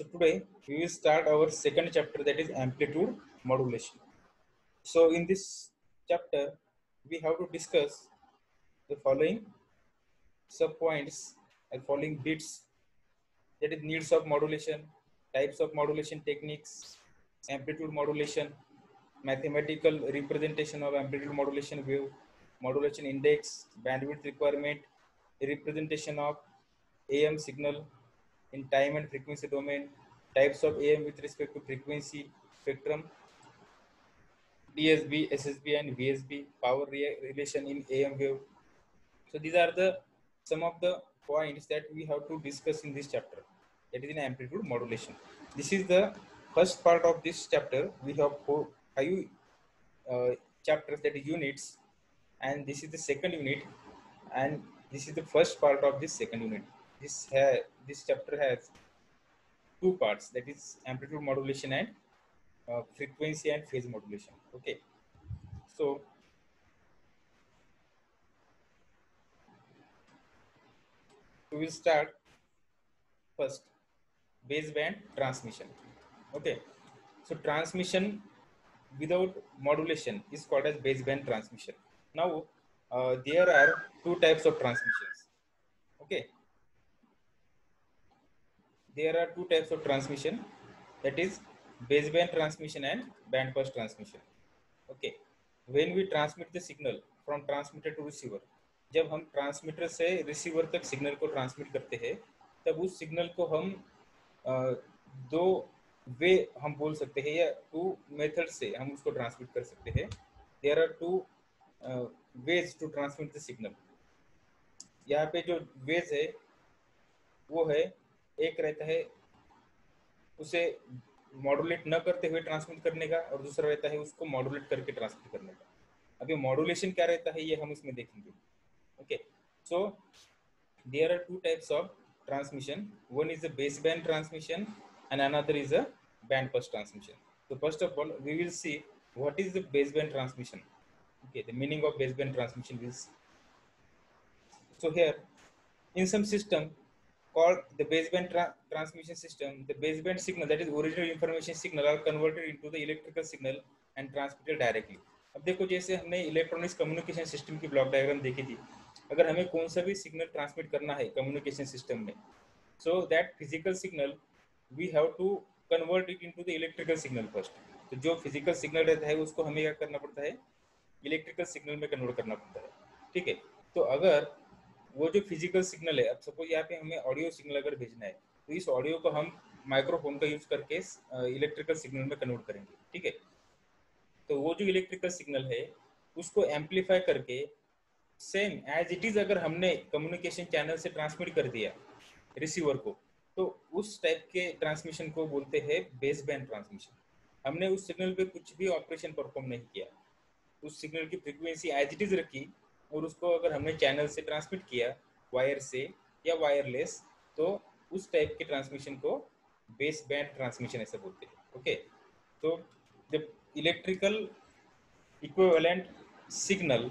So today we will start our second chapter, that is amplitude modulation. So in this chapter we have to discuss the following sub points and following bits, that is needs of modulation, types of modulation techniques, amplitude modulation, mathematical representation of amplitude modulation wave, modulation index, bandwidth requirement, representation of AM signal in time and frequency domain, types of AM with respect to frequency spectrum, DSB, SSB, and VSB, power relation in AM wave. So these are the some of the points that we have to discuss in this chapter. That is in amplitude modulation. This is the first part of this chapter. We have five chapters, that is units, and this is the second unit, and this is the first part of this second unit. This chapter has two parts, that is amplitude modulation and frequency and phase modulation. Okay, so we will start first baseband transmission. Okay, so transmission without modulation is called as baseband transmission. Now there are two types of transmissions. Okay, there are two types of transmission, that is baseband transmission and bandpass transmission. Okay, when we transmit the signal from transmitter to receiver, जब हम transmitter से receiver तक signal को transmit करते हैं, तब उस signal को हम दो वे हम बोल सकते हैं, या टू मेथड से हम उसको ट्रांसमिट कर सकते हैं. There are two ways to transmit the signal. यहाँ पे जो वेज है वो है, एक रहता है उसे मॉड्यूलेट न करते हुए ट्रांसमिट करने का, और दूसरा रहता है उसको मॉड्यूलेट करके ट्रांसमिट करने का. अभी मॉड्यूलेशन क्या रहता है ये हम इसमें देखेंगे. Okay, so there are two types of transmission. One is a baseband transmission and another is a bandpass transmission. So first of all we will see what is the baseband transmission. Okay, the meaning of baseband transmission is, so here in some system called the baseband transmission system, the baseband signal, that is original information signal, are converted into the electrical signal and transmitted directly. अब देखो, जैसे हमने electronics communication system की block diagram देखी थी, अगर हमें कौन सा भी सिग्नल ट्रांसमिट करना है कम्युनिकेशन सिस्टम में, so that physical signal we have to convert it into the electrical signal first. तो जो फिजिकल सिग्नल रहता है उसको हमें क्या करना पड़ता है, इलेक्ट्रिकल सिग्नल में कन्वर्ट करना पड़ता है. ठीक है, तो अगर वो जो फिजिकल सिग्नल है, अब सपोज यहाँ पे हमें ऑडियो सिग्नल अगर भेजना है, तो इस ऑडियो को हम माइक्रोफोन का यूज करके इलेक्ट्रिकल सिग्नल में कन्वर्ट करेंगे. ठीक है, तो वो जो इलेक्ट्रिकल सिग्नल है उसको एम्पलीफाई करके सेम एज इट इज अगर हमने कम्युनिकेशन चैनल से ट्रांसमिट कर दिया रिसीवर को, तो उस टाइप के ट्रांसमिशन को बोलते हैं बेस बैंड ट्रांसमिशन. हमने उस सिग्नल पे कुछ भी ऑपरेशन परफॉर्म नहीं किया, उस सिग्नल की फ्रीक्वेंसी एज इट इज रखी, और उसको अगर हमने चैनल से ट्रांसमिट किया वायर से या वायरलेस, तो उस टाइप के ट्रांसमिशन को बेस बैंड ट्रांसमिशन ऐसा बोलते हैं. ओके, तो the electrical equivalent signal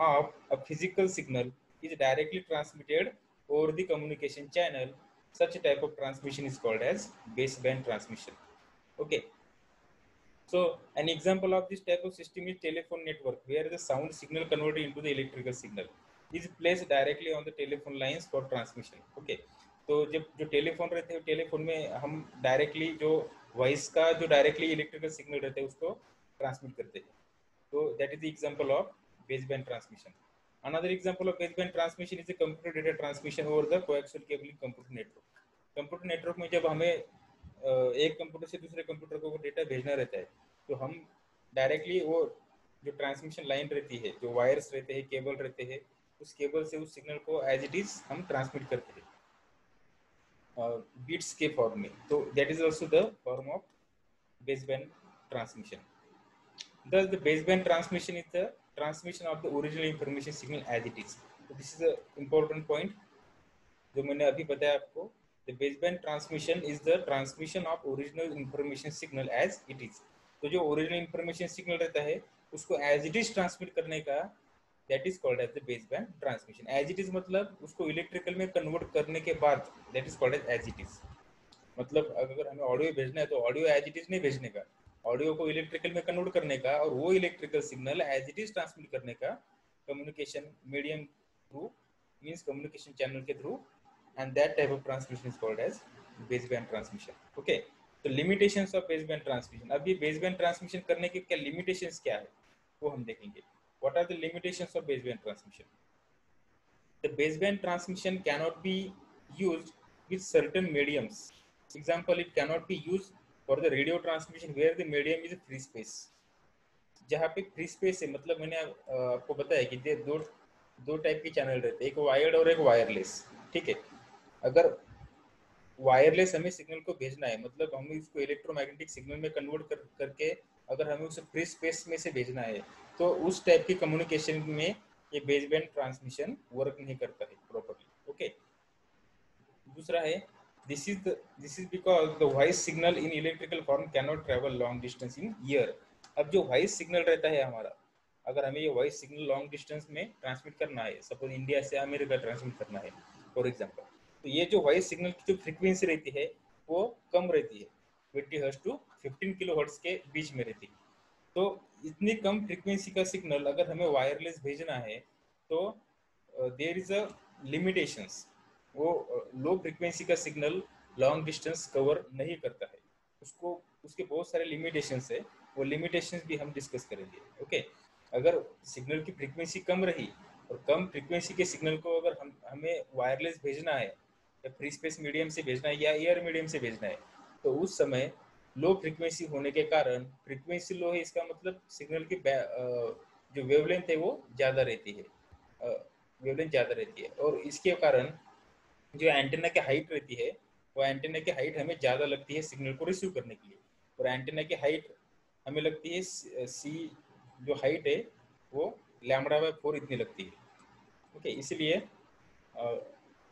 of a physical signal is directly transmitted over the communication channel. Such a type of transmission is called as baseband transmission. Okay, so an example of this type of system is telephone network, where the sound signal converted into the electrical signal is placed directly on the telephone lines for transmission. Okay, तो जब जो telephone रहते हैं, telephone में हम directly जो voice का जो डायरेक्टली इलेक्ट्रिकल सिग्नल रहता है उसको ट्रांसमिट करते हैं. So that is the example of baseband transmission. Another example of baseband transmission is the computer data transmission over the coaxial cable in computer network. Computer network में जब हमें एक computer से दूसरे कंप्यूटर को डेटा भेजना रहता है, तो हम डायरेक्टली वो जो ट्रांसमिशन लाइन रहती है, जो वायर्स रहते हैं, केबल रहते हैं, उस केबल से उस सिग्नल को एज इट इज हम ट्रांसमिट करते हैं बीट्स के फॉर्म में. तो that is also the form of baseband transmission. Thus, the baseband transmission is the transmission of the original information signal as it is. So this is a important point जो मैंने अभी बताया आपको. The baseband transmission is the transmission of original information signal as it is. तो जो original information signal रहता है उसको as it is transmit करने का, that is called as the baseband transmission. As it is मतलब उसको electrical में convert करने के बाद, that is called as it is. मतलब अगर हमें ऑडियो भेजना है तो ऑडियो एज इट इज नहीं भेजने का, ऑडियो को इलेक्ट्रिकल में कन्वर्ट करने का और वो electrical signal as it is transmit करने का communication medium through, means communication channel के through, and that type of transmission is called as baseband transmission. Okay, तो लिमिटेशंस ऑफ बेसबैंड ट्रांसमिशन। अब ये बेसबैंड ट्रांसमिशन करने के क्या लिमिटेशंस क्या है वो हम देखेंगे। What are the limitations of baseband transmission? The baseband transmission cannot be used with certain mediums. Example, it cannot be used for the radio transmission where the medium is free space. जहाँ पे free space है, मतलब मैंने आपको बताया कि दो दो टाइप के चैनल रहते हैं, एक वायर्ड और एक वायरलेस। ठीक है, अगर वायरलेस हमें सिग्नल को भेजना है, मतलब हमें उसको इलेक्ट्रोमैग्नेटिक सिग्नल में कन्वर्ट करके अगर हमें उसे फ्री स्पेस में से भेजना है, तो उस टाइप की कम्युनिकेशन में ये बेसबैंड ट्रांसमिशन वर्क नहीं करता है प्रॉपर्ली। ओके, दूसरा है this is because the voice signal in electrical form can not travel long distance in year. अब जो वॉइस सिग्नल रहता है हमारा, अगर हमें ये वॉइस सिग्नल लॉन्ग डिस्टेंस में ट्रांसमिट करना है, सपोज इंडिया से अमेरिका ट्रांसमिट करना है फॉर एग्जाम्पल, तो ये जो वॉइस सिग्नल की जो फ्रीक्वेंसी रहती है वो कम रहती है, 20 हर्ट्ज टू 15 किलो हर्ट्ज के बीच में रहती है। तो इतनी कम फ्रीक्वेंसी का सिग्नल अगर हमें वायरलेस भेजना है तो देयर इज अ लिमिटेशंस। वो लो फ्रीक्वेंसी का सिग्नल लॉन्ग डिस्टेंस कवर नहीं करता है, उसको उसके बहुत सारे लिमिटेशंस है, वो लिमिटेशंस भी हम डिस्कस करेंगे। ओके, अगर सिग्नल की फ्रीक्वेंसी कम रही और कम फ्रीक्वेंसी के सिग्नल को अगर हमें वायरलेस भेजना है या फ्री स्पेस मीडियम से भेजना है या एयर मीडियम से भेजना है, तो उस समय लो फ्रीक्वेंसी होने के कारण, फ्रीक्वेंसी लो है इसका मतलब सिग्नल की जो वेवलेंथ है वो ज़्यादा रहती है, वेवलेंथ ज़्यादा रहती है, और इसके कारण जो एंटेना की हाइट रहती है वो एंटेना की हाइट हमें ज़्यादा लगती है सिग्नल को रिसीव करने के लिए, और एंटेना की हाइट हमें लगती है सी, जो हाइट है वो λ/4 इतनी लगती है। ओके, इसलिए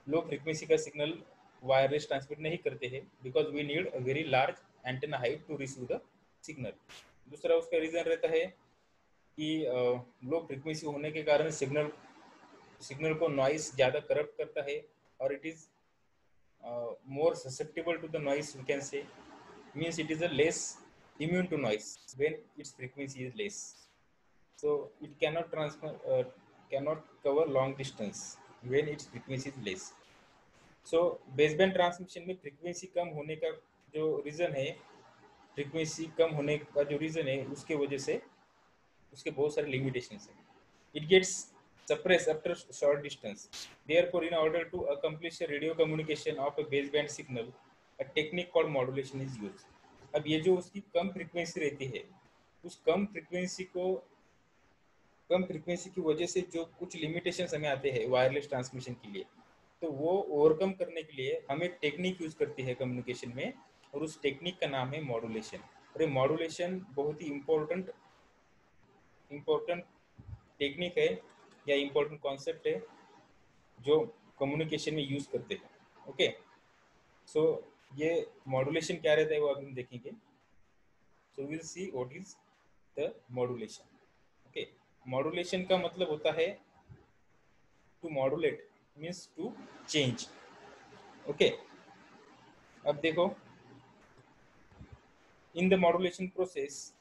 लो फ्रीक्वेंसी का सिग्नल वायरलेस ट्रांसमिट नहीं करते हैं because we need a very large antenna height to receive the signal. दूसरा उसका रीज़न रहता है कि लो फ्रीक्वेंसी होने के कारण सिग्नल सिग्नल को नॉइस ज़्यादा करप्ट करता है, और it is more susceptible to the noise, we can say, means it is a less immune to noise when its frequency is less, so it cannot transfer cannot cover long distance when its frequency is less. so baseband transmission में frequency कम होने का जो reason है, frequency कम होने का जो reason है उसके वजह से उसके बहुत सारे लिमिटेशंस हैं। It gets suppressed after short distance. Therefore, in order to accomplish a radio communication of a baseband signal, a technique called modulation is used. अब ये जो उसकी कम फ्रीक्वेंसी रहती है, उस कम फ्रीक्वेंसी की वजह से जो कुछ लिमिटेशंस हमें आते हैं वायरलेस ट्रांसमिशन के लिए, तो वो ओवरकम करने के लिए हम एक टेक्निक यूज़ करती है कम्युनिकेशन में, और उस टेक्निक का नाम है मॉड्यूलेशन। और ये मॉड्यूलेशन बहुत ही इम्पोर्टेंट टेक्निक है या इम्पोर्टेंट कॉन्सेप्ट है जो कम्युनिकेशन में यूज़ करते हैं। ओके, सो ये मॉड्यूलेशन क्या रहता है वो अभी हम देखेंगे। So will see what is the modulation. Okay, modulation का मतलब होता है to modulate, means to change. Okay, अब देखो, in the modulation process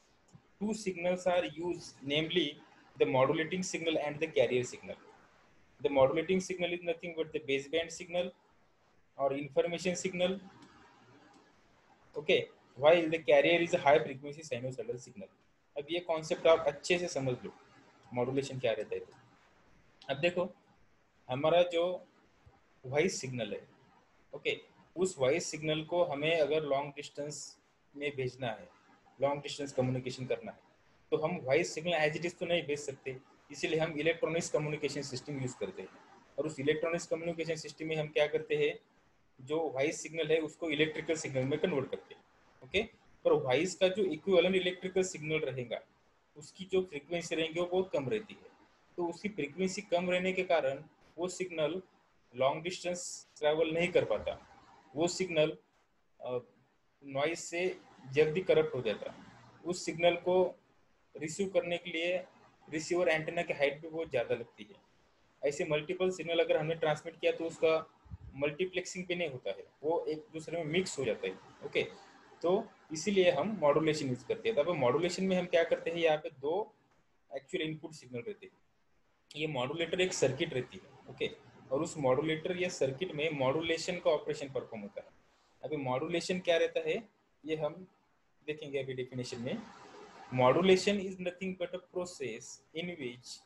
two signals are used, namely the modulating signal and the carrier signal. The modulating signal is nothing but the baseband signal or information signal, okay, while the carrier is a high frequency sinusoidal signal. अब ये concept आप अच्छे से समझ लो modulation क्या रहता है। तो अब देखो, हमारा जो वॉइस सिग्नल है, ओके, उस वॉइस सिग्नल को हमें अगर लॉन्ग डिस्टेंस में भेजना है, लॉन्ग डिस्टेंस कम्युनिकेशन करना है, तो हम voice signal as it is तो नहीं भेज सकते, इसीलिए हम इलेक्ट्रॉनिक्स कम्युनिकेशन सिस्टम यूज़ करते हैं। और उस इलेक्ट्रॉनिक्स कम्युनिकेशन सिस्टम में हम क्या करते हैं, जो वॉइस सिग्नल है उसको इलेक्ट्रिकल सिग्नल में कन्वर्ट करते हैं। ओके, पर वॉइस का जो इक्विवेलेंट इलेक्ट्रिकल सिग्नल रहेगा उसकी जो फ्रीक्वेंसी रहेंगी वो बहुत कम रहती है, तो उसकी फ्रीक्वेंसी कम रहने के कारण वो सिग्नल लॉन्ग डिस्टेंस ट्रैवल नहीं कर पाता, वो सिग्नल नॉइस से जल्दी करप्ट हो जाता। उस सिग्नल को रिसीव करने के लिए रिसीवर एंटेना की हाइट भी बहुत ज़्यादा लगती है। ऐसे मल्टीपल सिग्नल अगर हमने ट्रांसमिट किया तो उसका मल्टीप्लेक्सिंग पे नहीं होता है, वो एक दूसरे में मिक्स हो जाता है। ओके, तो इसीलिए हम मॉड्यूलेशन यूज करते हैं। तब मॉड्यूलेशन में हम क्या करते हैं, यहाँ पे दो एक्चुअल इनपुट सिग्नल रहते हैं। ये मॉड्यूलेटर एक सर्किट रहती है। ओके, और उस मॉड्यूलेटर या सर्किट में मॉड्यूलेशन का ऑपरेशन परफॉर्म होता है। अभी मॉड्यूलेशन क्या रहता है ये हम देखेंगे अभी डेफिनेशन में। Modulation is nothing but a process in which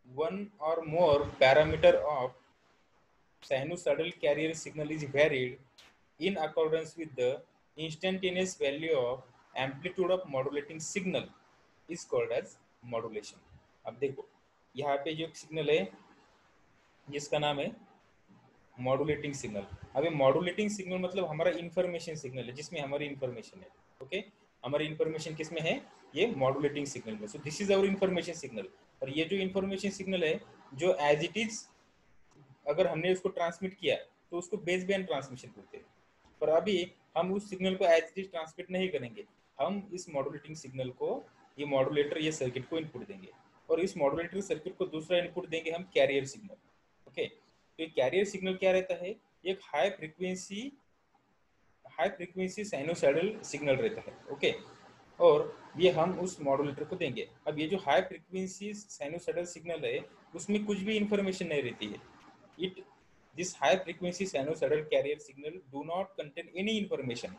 one or more parameter of sinusoidal carrier signal is varied in accordance with the instantaneous value of amplitude of modulating signal is called as modulation। अब देखो यहाँ पे जो signal है जिसका नाम है modulating signal. अभी मॉड्यूलेटिंग सिग्नल मतलब हमारा इंफॉर्मेशन सिग्नल है जिसमें हमारी इंफॉर्मेशन है। ओके, हमारी इंफॉर्मेशन किसमें है, ये मॉड्यूलेटिंग सिग्नल में। So this is our information signal. और ये जो इंफॉर्मेशन सिग्नल है जो एज इट इज अगर हमने उसको ट्रांसमिट किया तो उसको बेस बैंड ट्रांसमिशन बोलते हैं। पर अभी हम उस सिग्नल को एज इट इज ट्रांसमिट नहीं करेंगे, हम इस मॉड्यूलेटिंग सिग्नल को ये मॉड्यूलेटर ये सर्किट को इनपुट देंगे और इस मॉड्यूलेटर सर्किट को दूसरा इनपुट देंगे हम कैरियर सिग्नल। ओके, तो कैरियर सिग्नल क्या रहता है, एक हाई फ्रीक्वेंसी साइनोसाइडल सिग्नल रहता है। ओके, और ये हम उस मॉड्यूलेटर को देंगे। अब ये जो हाई फ्रीक्वेंसी साइनोसाइडल सिग्नल है उसमें कुछ भी इंफॉर्मेशन नहीं रहती है। It this high frequency sinusoidal carrier signal do not contain any information.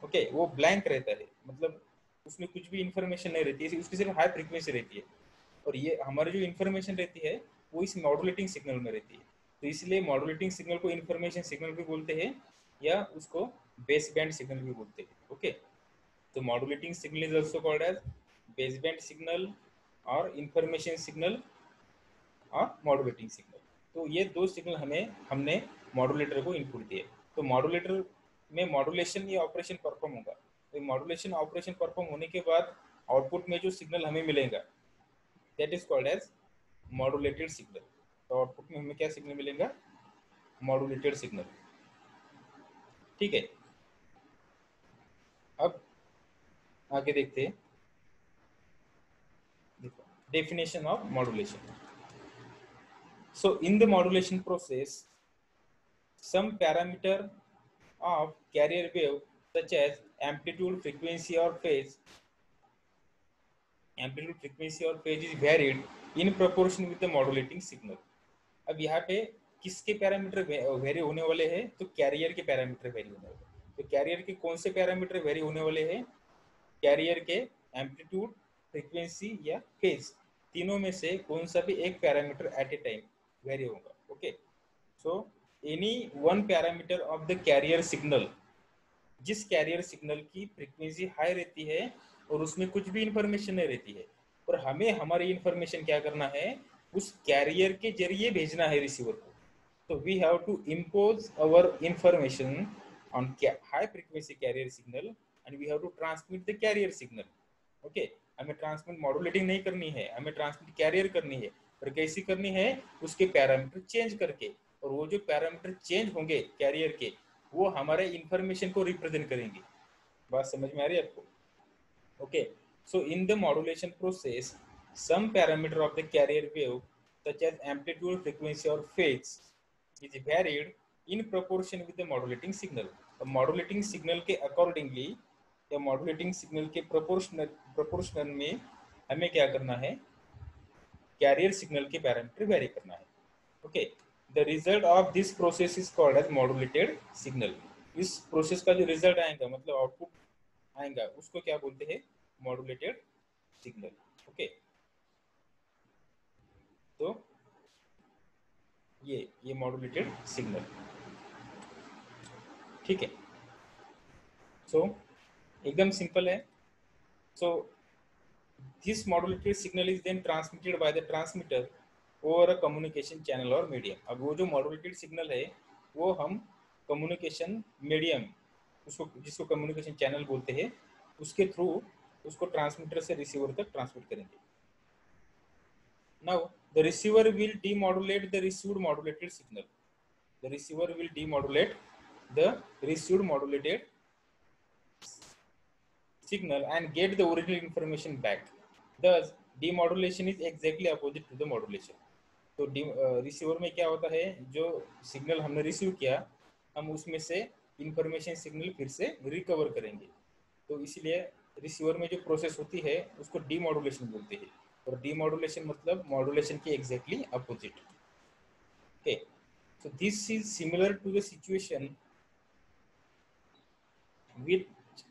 Okay, वो ब्लैंक रहता है, मतलब उसमें कुछ भी इंफॉर्मेशन नहीं रहती है, उसकी सिर्फ हाई फ्रीक्वेंसी रहती है। और ये हमारी जो इन्फॉर्मेशन रहती है वो इस मॉड्यूलेटिंग सिग्नल में रहती है। तो इसलिए मॉड्यूलेटिंग सिग्नल को इन्फॉर्मेशन सिग्नल भी बोलते हैं या उसको बेस बैंड सिग्नल भी बोलते हैं। ओके, तो modulating signal is also called as base band signal और इन्फॉर्मेशन सिग्नल और मॉड्यूलेटिंग सिग्नल। तो ये दो सिग्नल हमने मॉड्यूलेटर को इनपुट दिए। तो मॉड्यूलेटर में मॉड्यूलेशन ये ऑपरेशन परफॉर्म होगा। तो मॉड्यूलेशन ऑपरेशन परफॉर्म होने के बाद आउटपुट में जो सिग्नल हमें मिलेगा that is called as modulated signal. तो आउटपुट में हमें क्या सिग्नल मिलेगा, मॉड्यूलेटेड सिग्नल। ठीक है, अब आगे देखते हैं। देखो definition of modulation. So in the modulation process some parameter of carrier wave such as amplitude, frequency or phase is varied in proportion with the modulating signal। अब यहाँ पे किसके पैरामीटर वेरी होने वाले हैं, तो कैरियर के पैरामीटर वेरी होने वाले हैं। तो कैरियर के कौन से पैरामीटर वेरी होने वाले हैं, कैरियर के एम्पलीट्यूड, फ्रीक्वेंसी या फेज, तीनों में से कौन सा भी एक parameter at a time vary होगा। Okay, so any one parameter of the carrier signal, जिस कैरियर सिग्नल की फ्रीक्वेंसी हाई रहती है और उसमें कुछ भी इंफॉर्मेशन नहीं रहती है और हमें हमारी इंफॉर्मेशन क्या करना है, उस कैरियर के जरिए भेजना है रिसीवर को। तो we have to impose our information on high frequency carrier signal and we have to transmit the carrier signal. Okay, हमें ट्रांसमिट मॉड्यूलेटिंग नहीं करनी है, हमें ट्रांसमिट कैरियर करनी है। और कैसी करनी है, उसके पैरामीटर चेंज करके। और वो जो पैरामीटर चेंज होंगे कैरियर के वो हमारे इंफॉर्मेशन को रिप्रेजेंट करेंगे। बात समझ में आ रही है आपको? Okay, so in the modulation process some parameter of the carrier wave such as amplitude, frequency और phase is varied in proportion with the modulating signal. Modulating signal के अकॉर्डिंगली या मॉड्यूलेटिंग सिग्नल के प्रोपोर्शनल में हमें क्या करना है, carrier signal के पैरामीटर वेरी करना है। Okay, the result of this process is called as modulated signal. इस प्रोसेस का जो रिजल्ट आएगा मतलब आउटपुट आएगा उसको क्या बोलते हैं, मॉड्यूलेटेड सिग्नल। ओके, तो ये मॉड्यूलेटेड सिग्नल। ठीक है, सो एकदम सिंपल है। सो this modulated signal is then transmitted by the transmitter over a communication channel or medium। अब वो जो modulated signal है वो हम communication medium, उसको जिसको communication channel बोलते हैं, उसके थ्रू उसको ट्रांसमीटर से रिसीवर तक ट्रांसमिट करेंगे। Now the receiver will demodulate the received modulated signal। The receiver will demodulate the received modulated signal and get the original information back। Thus demodulation is exactly opposite to the modulation। तो receiver में क्या होता है, जो signal हमने receive किया हम उसमें से इंफॉर्मेशन सिग्नल फिर से रिकवर करेंगे। तो इसलिए रिसीवर में जो प्रोसेस होती है उसको डीमॉड्यूलेशन बोलते हैं। और डीमॉड्यूलेशन मतलब मॉड्यूलेशन के exactly opposite. Okay, so this is similar to the situation with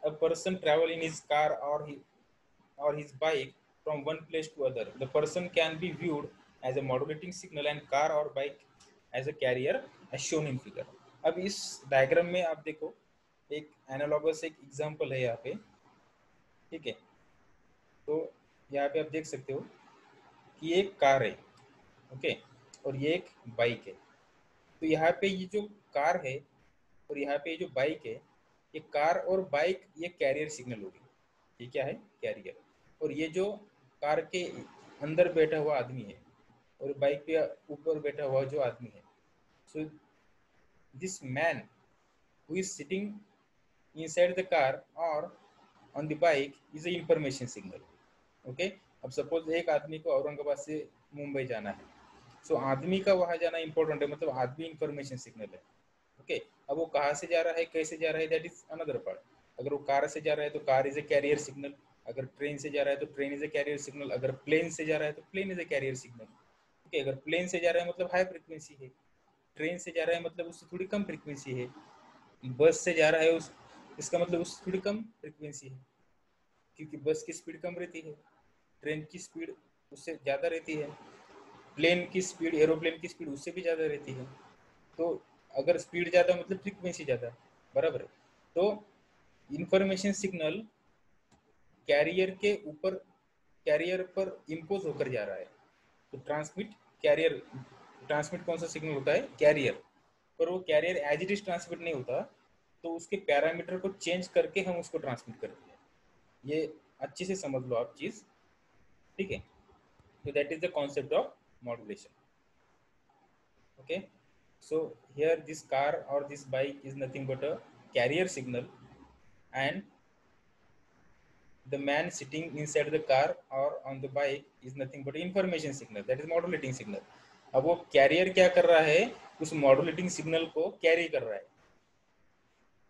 a person travel in his car or his bike from one place to other. The person can be viewed as a modulating signal and car or bike as a carrier as shown in figure. अब इस diagram में आप देखो, एक analogous एक example है यहाँ पे, ठीक है। तो यहाँ पे आप देख सकते हो कि एक कार है, ओके, और ये एक बाइक है। तो यहाँ पे ये जो कार है और यहाँ पे ये जो बाइक है, ये कार और बाइक ये कैरियर सिग्नल होगी। ये क्या है? कैरियर। और ये जो कार के अंदर बैठा हुआ आदमी है और बाइक पे ऊपर बैठा हुआ जो आदमी है, so this man who is sitting inside the car or on the bike is a information signal. Okay, अब सपोज एक आदमी को औरंगाबाद से मुंबई जाना है, सो आदमी का वहां जाना इंपॉर्टेंट है, मतलब आदमी इंफॉर्मेशन सिग्नल है। ओके, अब वो कहाँ से जा रहा है, कैसे जा रहा है, दैट इज अनदर पार्ट। अगर वो कार से जा रहा है तो car is a carrier signal, अगर ट्रेन से जा रहा है तो train is a carrier signal, अगर प्लेन से जा रहा है तो plane is a carrier signal. Okay, अगर प्लेन से जा रहा है मतलब हाई फ्रिक्वेंसी है, ट्रेन से जा रहा है मतलब उससे थोड़ी कम फ्रिक्वेंसी है, बस से जा रहा है उस इसका मतलब उससे थोड़ी कम फ्रिक्वेंसी है, क्योंकि बस की स्पीड कम रहती है, ट्रेन की स्पीड उससे ज़्यादा रहती है, प्लेन की स्पीड, एरोप्लेन की स्पीड उससे भी ज़्यादा रहती है। तो अगर स्पीड ज़्यादा मतलब फ्रीक्वेंसी ज़्यादा, बराबर है। तो इंफॉर्मेशन सिग्नल कैरियर के ऊपर, कैरियर पर इम्पोज होकर जा रहा है। तो ट्रांसमिट, कैरियर ट्रांसमिट कौन सा सिग्नल होता है? कैरियर। पर वो carrier as it is transmit नहीं होता, तो उसके पैरामीटर को चेंज करके हम उसको ट्रांसमिट करते हैं। ये अच्छे से समझ लो आप चीज़, ठीक है। So that is the concept of modulation. Okay, so here this car or this bike is nothing but a carrier signal, and the man sitting inside the car or on the bike is nothing but information signal, that is modulating signal. अब वो career क्या कर रहा है? उस modulating signal को carry कर रहा है।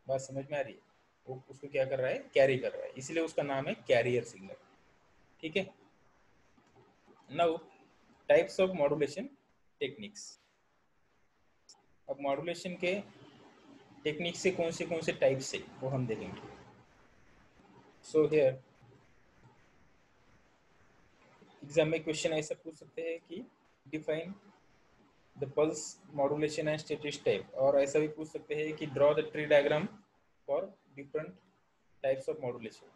बात समझ में आ रही है? वो उसको क्या कर रहा है? कैरी कर रहा है, इसलिए उसका नाम है कैरियर सिग्नल, ठीक है। Now types of modulation techniques. अब मॉड्यूलेशन के टेक्निक से कौन से टाइप्स है वो हम देखेंगे। सो हियर एग्जाम में क्वेश्चन ऐसा पूछ सकते हैं कि define the pulse modulation and stasis type, और ऐसा भी पूछ सकते हैं कि draw the tree diagram for different types of modulation.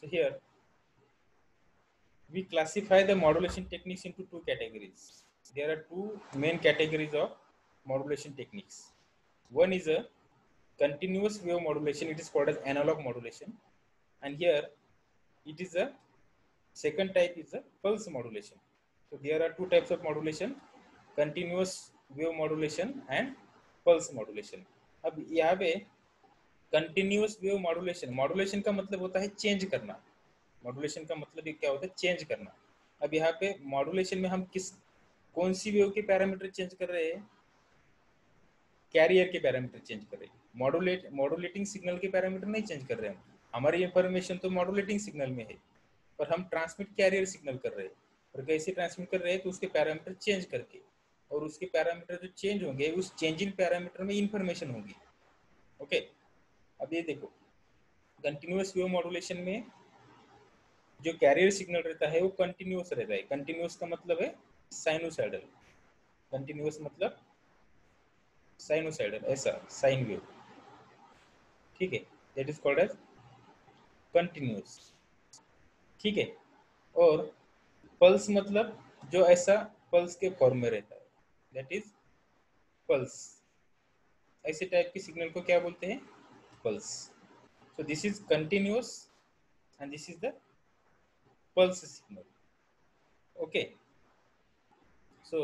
So here we classify the modulation techniques into two categories. There are two main categories of modulation techniques. One is a continuous wave modulation, it is called as analog modulation, and here it is a second type is a pulse modulation. So there are two types of modulation, continuous wave modulation and pulse modulation. अब यहाँ पे continuous wave modulation, modulation का मतलब होता है change करना, modulation का मतलब क्या होता है? चेंज करना। अब यहाँ पे मॉड्यूलेशन में हम कौन सी वेव के पैरामीटर चेंज कर रहे हैं? कैरियर के पैरामीटर चेंज कर रहे हैं। मॉड्यूलेटिंग सिग्नल के पैरामीटर नहीं चेंज कर रहे हैं। हमारी इंफॉर्मेशन तो मॉड्यूलेटिंग सिग्नल में है, पर हम ट्रांसमिट कैरियर सिग्नल कर रहे हैं। और कैसे ट्रांसमिट कर रहे हैं? तो उसके पैरामीटर चेंज करके, और उसके पैरामीटर जो चेंज होंगे उस चेंजिंग पैरामीटर में इंफॉर्मेशन होगी। ओके, अब ये देखो, कंटिन्यूअस वेव मॉड्यूलेशन में जो कैरियर सिग्नल रहता है वो कंटिन्यूअस रहता है। कंटिन्यूअस का मतलब है साइनोसाइडल, कंटिन्यूअस मतलब साइनोसाइडल, ऐसा साइन वेव, ठीक है, that is called as continuous, ठीक है। और पल्स मतलब जो ऐसा पल्स के फॉर्म में रहता है, दैट इज पल्स। ऐसे टाइप के सिग्नल को क्या बोलते हैं? Pulse. So this is continuous and this is the pulse signal. Okay, so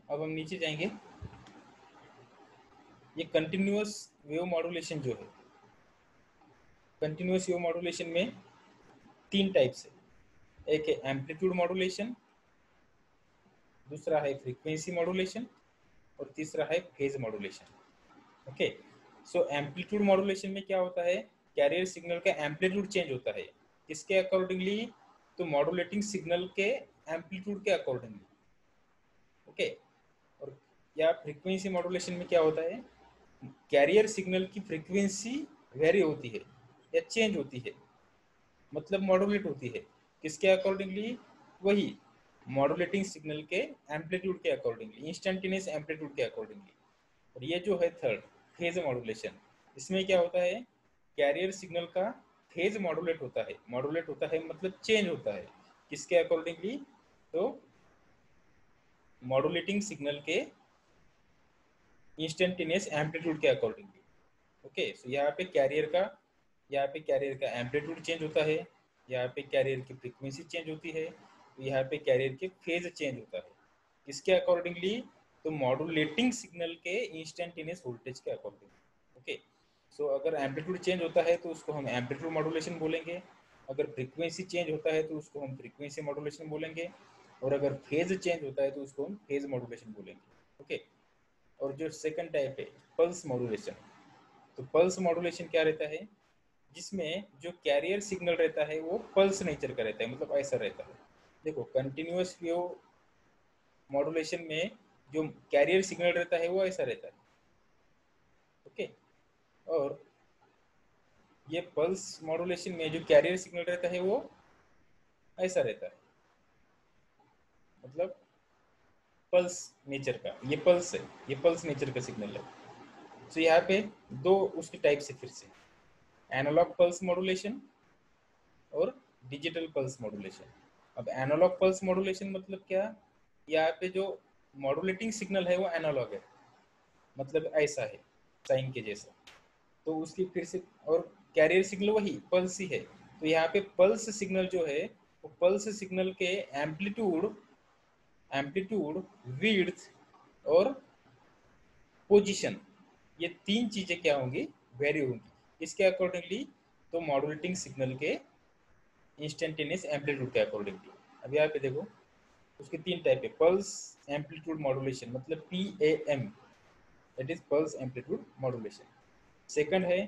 अब हम नीचे जाएंगे। ये कंटिन्यूअस वेव मॉड्यूलेशन जो है, कंटिन्यूअस वेव मॉड्यूलेशन में तीन टाइप्स है। एक है एम्पलीट्यूड मॉड्यूलेशन, दूसरा है फ्रीक्वेंसी मॉड्यूलेशन और तीसरा है फेज मॉड्यूलेशन। ओके, सो एम्पलीट्यूड मॉड्यूलेशन में क्या होता है, कैरियर सिग्नल का एम्पलीट्यूड चेंज होता है किसके अकॉर्डिंगली, तो मॉड्यूलेटिंग सिग्नल के एम्पलीट्यूड के अकॉर्डिंगली। ओके, और या फ्रीक्वेंसी मॉड्यूलेशन में क्या होता है, कैरियर सिग्नल की फ्रीक्वेंसी वेरी होती है या चेंज होती है, मतलब मॉड्यूलेट होती है किसके अकॉर्डिंगली, वही मॉड्यूलेटिंग सिग्नल के एम्पलीट्यूड के अकॉर्डिंगली, इंस्टेंटेनियस एम्पलीट्यूड के अकॉर्डिंगली। और ये जो है थर्ड फेज मॉड्यूलेशन, इसमें क्या होता है, कैरियर सिग्नल का फेज मॉड्यूलेट होता है मतलब चेंज होता है किसके अकॉर्डिंगली, तो मॉड्यूलेटिंग सिग्नल के इंस्टेंटेनियस एम्पलीट्यूड के अकॉर्डिंगली। ओके, सो यहाँ पे कैरियर का एम्पलीट्यूड चेंज होता है, यहाँ पे कैरियर की फ्रीक्वेंसी चेंज होती है, यहाँ पे कैरियर के फेज चेंज होता है किसके अकॉर्डिंगली, तो मॉड्यूलेटिंग सिग्नल के इंस्टेंटेनियस वोल्टेज के अकॉर्डिंगली। ओके, सो अगर एम्पलीट्यूड चेंज होता है तो उसको हम एम्पलीट्यूड मॉड्यूलेशन बोलेंगे, अगर फ्रीक्वेंसी चेंज होता है तो उसको हम फ्रीक्वेंसी मॉड्यूलेशन बोलेंगे, और अगर फेज चेंज होता है तो उसको हम फेज मॉड्यूलेशन बोलेंगे। ओके, और जो सेकंड टाइप है पल्स मॉड्यूलेशन, तो पल्स मॉड्यूलेशन क्या रहता है, जिसमें जो कैरियर सिग्नल रहता है वो पल्स नेचर का रहता है, मतलब ऐसा रहता है। देखो कंटिन्यूअस वेव मॉड्यूलेशन में जो कैरियर सिग्नल रहता है वो ऐसा रहता है। ओके, और ये पल्स मॉड्यूलेशन में जो कैरियर सिग्नल रहता है वो ऐसा रहता है, मतलब पल्स नेचर का, ये पल्स है, ये पल्स नेचर का सिग्नल है। तो यहाँ पे दो उसके टाइप से फिर से, एनालॉग पल्स मॉड्यूलेशन और डिजिटल पल्स मॉड्यूलेशन। अब एनालॉग पल्स मॉड्यूलेशन मतलब क्या, यहाँ पे जो मॉड्यूलेटिंग सिग्नल है वो एनालॉग है, मतलब ऐसा है साइन के जैसा, तो उसकी फिर से, और कैरियर सिग्नल वही पल्स ही है। तो यहाँ पे पल्स सिग्नल जो है वो पल्स सिग्नल के एम्पलीट्यूड एम्पलीट्यूड विड्थ और पोजीशन, ये तीन चीजें क्या होंगी, वेरी होंगी इसके अकॉर्डिंगली, तो मॉड्यूलेटिंग सिग्नल के इंस्टेंटेनियस एम्पलीट्यूड के अकॉर्डिंगली। अब यहाँ पे देखो उसके तीन टाइप है, पल्स एम्पलीट्यूड मॉड्यूलेशन मतलब PAM, that is pulse amplitude modulation. Second है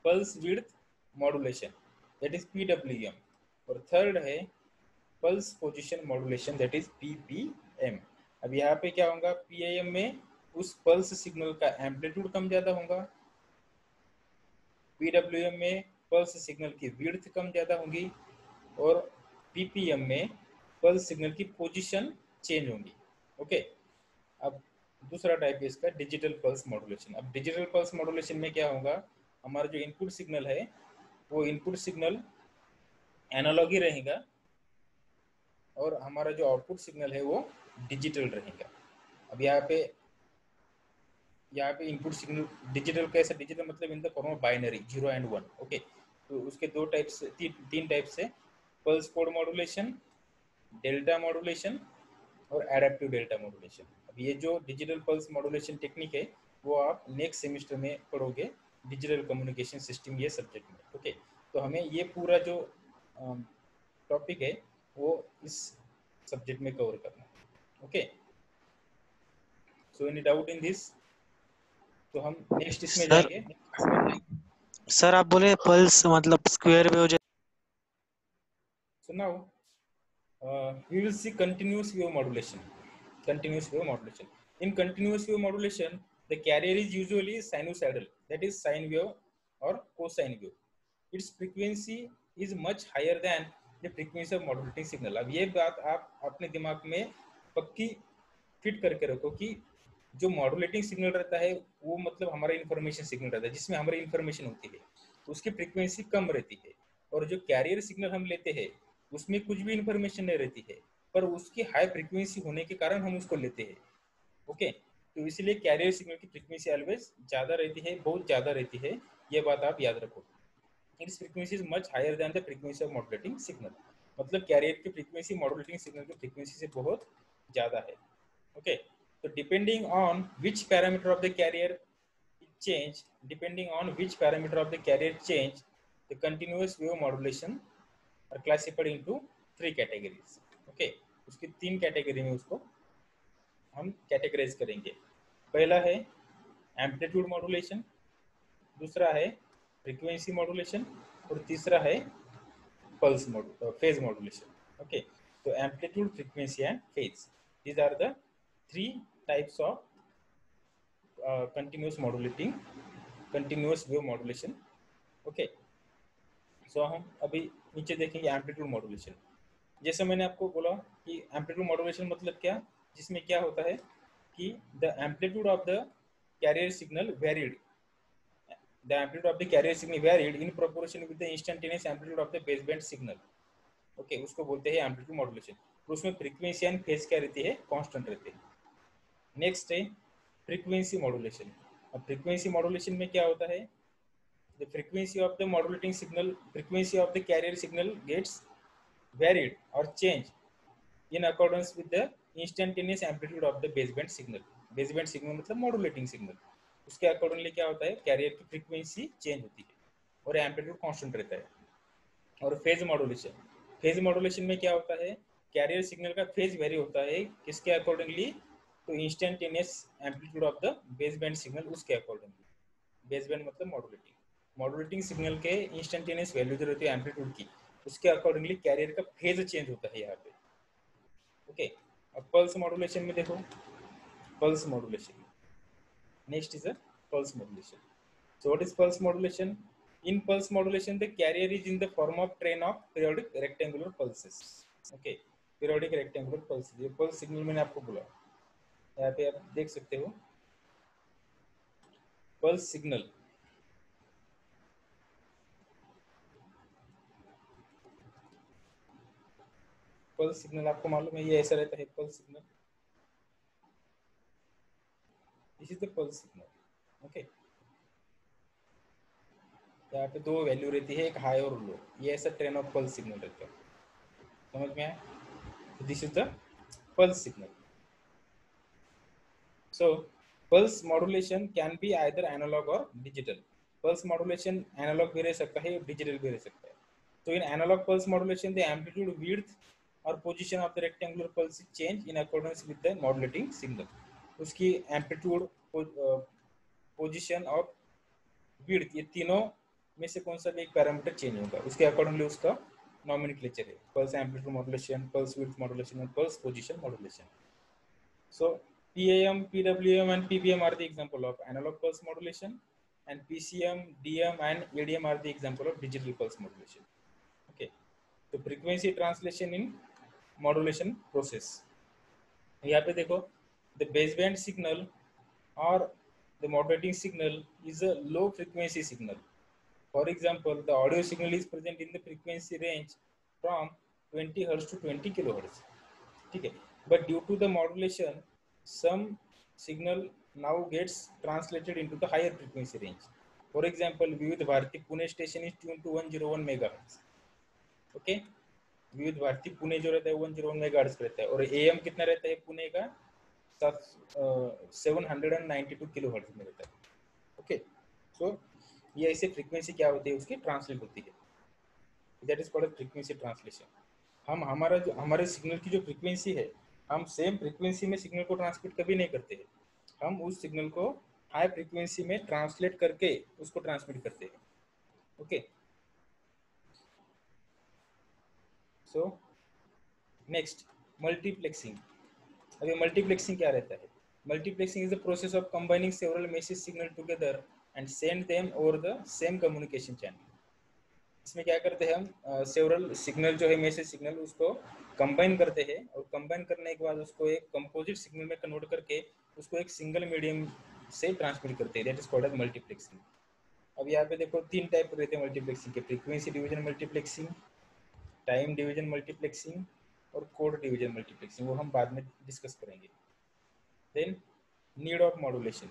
pulse width modulation, that is PWM। और थर्ड है pulse position modulation, that is PPM। अब यहाँ पे क्या होगा, PAM में उस पल्स सिग्नल का एम्पलीट्यूड कम ज़्यादा होगा, PWM में पल्स सिग्नल की विड्थ कम ज़्यादा होगी, और PPM में पल्स सिग्नल की पोजीशन चेंज होंगी। ओके, अब दूसरा टाइप है इसका डिजिटल पल्स मॉड्यूलेशन। अब डिजिटल पल्स मॉड्यूलेशन में क्या होगा, हमारा जो इनपुट सिग्नल है वो इनपुट सिग्नल एनालॉग ही रहेगा, और हमारा जो आउटपुट सिग्नल है वो डिजिटल रहेगा। अब यहाँ पे इनपुट सिग्नल डिजिटल कैसे, डिजिटल मतलब in the form of binary 0 and 1। Okay, तो उसके दो टाइप से, तीन टाइप से, pulse code modulation, delta modulation और एडेप्टिव डेल्टा मॉड्यूलेशन। अब ये जो डिजिटल पल्स मॉड्यूलेशन टेक्निक है वो आप नेक्स्ट सेमेस्टर में पढ़ोगे, डिजिटल कम्युनिकेशन सिस्टम ये सब्जेक्ट में। ओके, तो हमें ये पूरा जो टॉपिक है वो इस सब्जेक्ट में कवर करना है। Okay, so any doubt in this, तो हम नेक्स्ट इसमें सर जाएंगे। सर आप बोले पल्स मतलब square wave. So now we will see continuous wave modulation. Continuous wave modulation. In continuous wave modulation, the carrier is usually sinusoidal, that is sine wave or cosine wave. Its frequency is much higher than the frequency of modulating signal. अब ये बात आप अपने दिमाग में पक्की fit करके रखो कि जो मॉड्यूलेटिंग सिग्नल रहता है वो मतलब हमारा इन्फॉर्मेशन सिग्नल रहता है, जिसमें हमारी इन्फॉर्मेशन होती है, उसकी फ्रीक्वेंसी कम रहती है। और जो कैरियर सिग्नल हम लेते हैं उसमें कुछ भी इन्फॉर्मेशन नहीं रहती है, पर उसकी हाई फ्रीक्वेंसी होने के कारण हम उसको लेते हैं। ओके, तो इसलिए कैरियर सिग्नल की फ्रीक्वेंसी ऑलवेज ज़्यादा रहती है, बहुत ज़्यादा रहती है, ये बात आप याद रखो। Its frequency is much higher than the frequency of modulating signal, मतलब कैरियर की फ्रीक्वेंसी मॉड्यूलेटिंग सिग्नल की फ्रीक्वेंसी से बहुत ज़्यादा है। Okay, so depending on which parameter of the carrier change, the continuous wave modulation are classified into three categories. Okay, उसकी 3 category में उसको हम कैटेगराइज करेंगे। पहला है एम्पलीट्यूड मॉड्यूलेशन, दूसरा है फ्रीक्वेंसी मॉड्यूलेशन और तीसरा है पल्स फेज मॉड्यूलेशन। ओके, तो amplitude, frequency and phase, these are the 3 types of continuous wave modulation। Okay, so हम अभी नीचे देखेंगे एम्पलीट्यूड मॉड्यूलेशन। जैसे मैंने आपको बोला कि एम्पलीट्यूड मॉड्यूलेशन मतलब क्या, जिसमें क्या होता है कि the amplitude of the carrier signal varied, the amplitude of the carrier signal varied in proportion with the instantaneous amplitude of the baseband signal। Okay, उसको बोलते हैं एम्पलीट्यूड मॉड्यूलेशन। तो उसमें फ्रीक्वेंसी एंड फेज क्या रहती है, कांस्टेंट रहते हैं। नेक्स्ट है फ्रीक्वेंसी मॉड्यूलेशन। अब फ्रीक्वेंसी मॉड्यूलेशन में क्या होता है, the frequency of the modulating signal, frequency of the carrier signal gets varied और change in accordance with the instantaneous amplitude of the baseband signal. Baseband signal मतलब modulating signal, उसके accordingly क्या होता है, कैरियर की फ्रीक्वेंसी चेंज होती है और एम्पलीट्यूड कांस्टेंट रहता है। और फेज मॉड्यूलेशन, फेज मॉड्यूलेशन में क्या होता है, कैरियर सिग्नल का फेज वेरी होता है किसके अकॉर्डिंगली, तो instantaneous amplitude of the baseband signal उसके अकॉर्डिंगली। बेसबैंड मतलब मॉड्यूलेटिंग, मॉड्यूलेटिंग सिग्नल के इंस्टेंटेनियस वैल्यू जो रहती है एम्पलीट्यूड की, उसके अकॉर्डिंगली कैरियर का फेज चेंज होता है यहाँ पे। ओके, अब पल्स मॉड्यूलेशन में देखो, pulse modulation, next is a pulse modulation। So what is pulse modulation? In pulse modulation the carrier is in the form of train of periodic rectangular pulses। okay, periodic rectangular pulses, ये pulse signal मैंने आपको बोला, यहाँ पे आप देख सकते हो pulse signal। pulse signal आपको मालूम है ये ऐसा रहता है pulse signal, this is the pulse signal। okay, यहाँ पे 2 वैल्यू रहती है, एक हाई और लो, ये ऐसा ट्रेन ऑफ पल्स सिग्नल रहता है, समझ में आया? This is the pulse signal. So pulse modulation can be either analog or digital। pulse modulation analog भी रह सकता है, digital भी रह सकता है। So in analog pulse modulation the amplitude, width or position of the rectangular pulse change in accordance with the modulating signal। उसकी amplitude, position और width, ये तीनों में से कौन सा भी एक पैरामीटर चेंज होगा, उसके अकॉर्डिंगली उसका नॉमेनक्लेचर है, pulse amplitude modulation, pulse width modulation और pulse position modulation. So PAM, PWM and PBM are the example of analog pulse modulation, and PCM, DM and ADM are the example of digital pulse modulation। Okay, so frequency translation in modulation process, यहाँ पे देखो the baseband signal or the modulating signal is a low frequency signal। For example, the audio signal is present in the frequency range from 20 Hz to 20 kHz। ठीक है, but due to the modulation some signal now gets translated into the higher frequency range। For example, Vividh Bharati Pune station is tuned to 101 megahertz। okay, विविध भारती पुणे जो रहता है 101 megahertz रहता है, और AM कितना रहता है पुणे का 792 किलोहर्ट्ज में रहता है। ओके, सो ये ऐसे फ्रीक्वेंसी क्या होती है उसकी ट्रांसलेट होती है, that is called frequency translation. हम हमारे सिग्नल की जो फ्रीक्वेंसी है, हम सेम फ्रीक्वेंसी में सिग्नल को ट्रांसमिट कभी नहीं करते हैं, हम उस सिग्नल को हाई फ्रीक्वेंसी में ट्रांसलेट करके उसको ट्रांसमिट करते हैं। Okay, so next multiplexing. अभी मल्टीप्लेक्सिंग क्या रहता है, multiplexing is the process of combining several message signal together and send them over the same communication channel. इसमें क्या करते हैं हम, सेवरल सिग्नल जो है मैसेज सिग्नल उसको कंबाइन करते हैं, और कंबाइन करने के बाद उसको एक कंपोजिट सिग्नल में कन्वर्ट करके उसको एक सिंगल मीडियम से ट्रांसमिट करते हैं, that is called as multiplexing. अब यहाँ पे देखो 3 टाइप रहते हैं मल्टीप्लेक्सिंग के, frequency division multiplexing, time division multiplexing और कोड डिवीजन मल्टीप्लेक्सिंग, वो हम बाद में डिस्कस करेंगे। Then need of modulation.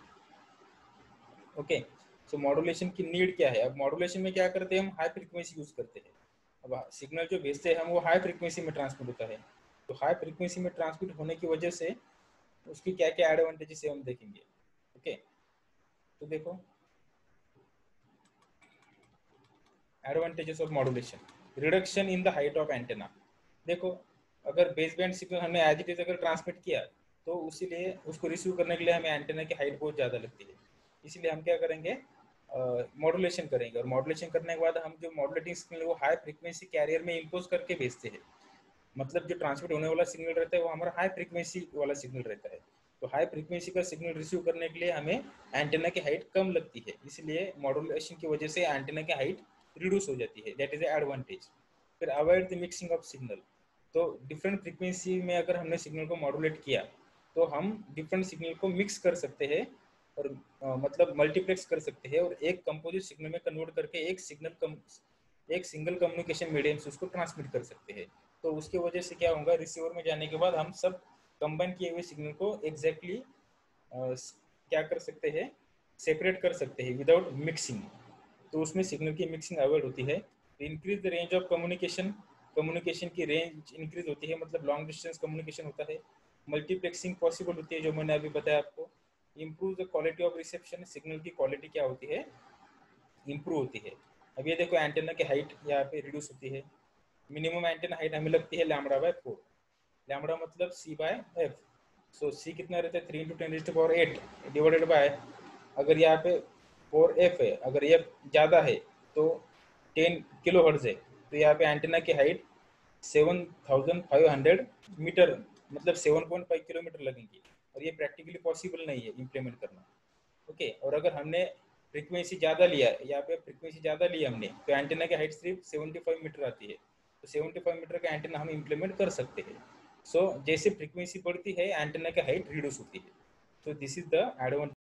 Okay, so modulation की नीड क्या है, अब मॉड्यूलेशन में क्या करते हैं हम हाई फ्रीक्वेंसी यूज करते हैं। अब सिग्नल जो भेजते हैं हम वो हाई फ्रीक्वेंसी में ट्रांसमिट होता है, तो हाई फ्रीक्वेंसी में ट्रांसमिट होने की वजह से उसकी क्या क्या एडवांटेजेस है हम देखेंगे। ओके, तो देखो advantages of modulation, reduction in the height of antenna. देखो अगर बेस बैंड सिग्नल हमने एज इट इज अगर ट्रांसमिट किया तो उसीलिए उसको रिसीव करने के लिए हमें एंटेना की हाइट बहुत ज़्यादा लगती है। इसीलिए हम क्या करेंगे, मॉड्यूलेशन करेंगे, और मॉड्यूलेशन करने के बाद हम जो मॉड्यूलेटिंग सिग्नल वो हाई फ्रीक्वेंसी कैरियर में इम्पोज करके भेजते हैं। मतलब जो ट्रांसमिट होने वाला सिग्नल रहता है वो हमारा हाई फ्रीक्वेंसी वाला सिग्नल रहता है। तो हाई फ्रीक्वेंसी का सिग्नल रिसीव करने के लिए हमें एंटेना की हाइट कम लगती है, इसलिए मॉड्यूलेशन की वजह से एंटेना की हाइट रिड्यूस हो जाती है, दैट इज एडवांटेज। फिर avoid the mixing of signal. तो डिफरेंट फ्रीक्वेंसी में अगर हमने सिग्नल को मॉड्यूलेट किया तो हम डिफरेंट सिग्नल को मिक्स कर सकते हैं और मतलब मल्टीप्लेक्स कर सकते हैं, और एक कंपोजिट सिग्नल में कन्वर्ट करके एक सिंगल कम्युनिकेशन मीडियम से उसको ट्रांसमिट कर सकते हैं। तो उसकी वजह से क्या होगा, रिसीवर में जाने के बाद हम सब कंबाइन किए हुए सिग्नल को एग्जैक्टली क्या कर सकते हैं, सेपरेट कर सकते हैं विदाउट मिक्सिंग। तो उसमें सिग्नल की मिक्सिंग अवॉइड होती है। Increase the range of communication, communication की रेंज इंक्रीज होती है, मतलब लॉन्ग डिस्टेंस कम्युनिकेशन होता है। मल्टीप्लेक्सिंग पॉसिबल होती है, जो मैंने अभी बताया आपको। Improve the quality of reception, signal की क्वालिटी क्या होती है, इम्प्रूव होती है। अब ये देखो एंटेना की हाइट यहाँ पे रिड्यूस होती है। मिनिमम एंटेना हाइट हमें लगती है λ/4। लैम्बडा मतलब c/f। सो c कितना रहता है, 3 × 10⁸ डिवाइडेड बाय, अगर यहाँ पे 4f है, अगर f ज़्यादा है तो 10 किलो हर्ट्ज है, तो यहाँ पे एंटेना की हाइट 7500 मीटर मतलब 7.5 किलोमीटर लगेंगी, और ये प्रैक्टिकली पॉसिबल नहीं है इम्प्लीमेंट करना। ओके, और अगर हमने फ्रीक्वेंसी ज़्यादा लिया, यहाँ पे फ्रीक्वेंसी ज़्यादा लिया हमने, तो एंटेना की हाइट सिर्फ 75 मीटर आती है। तो 75 मीटर का एंटेना हम इम्प्लीमेंट कर सकते हैं। सो जैसे फ्रीक्वेंसी बढ़ती है एंटेना की हाइट रिड्यूस होती है। तो दिस इज द एडवांटेज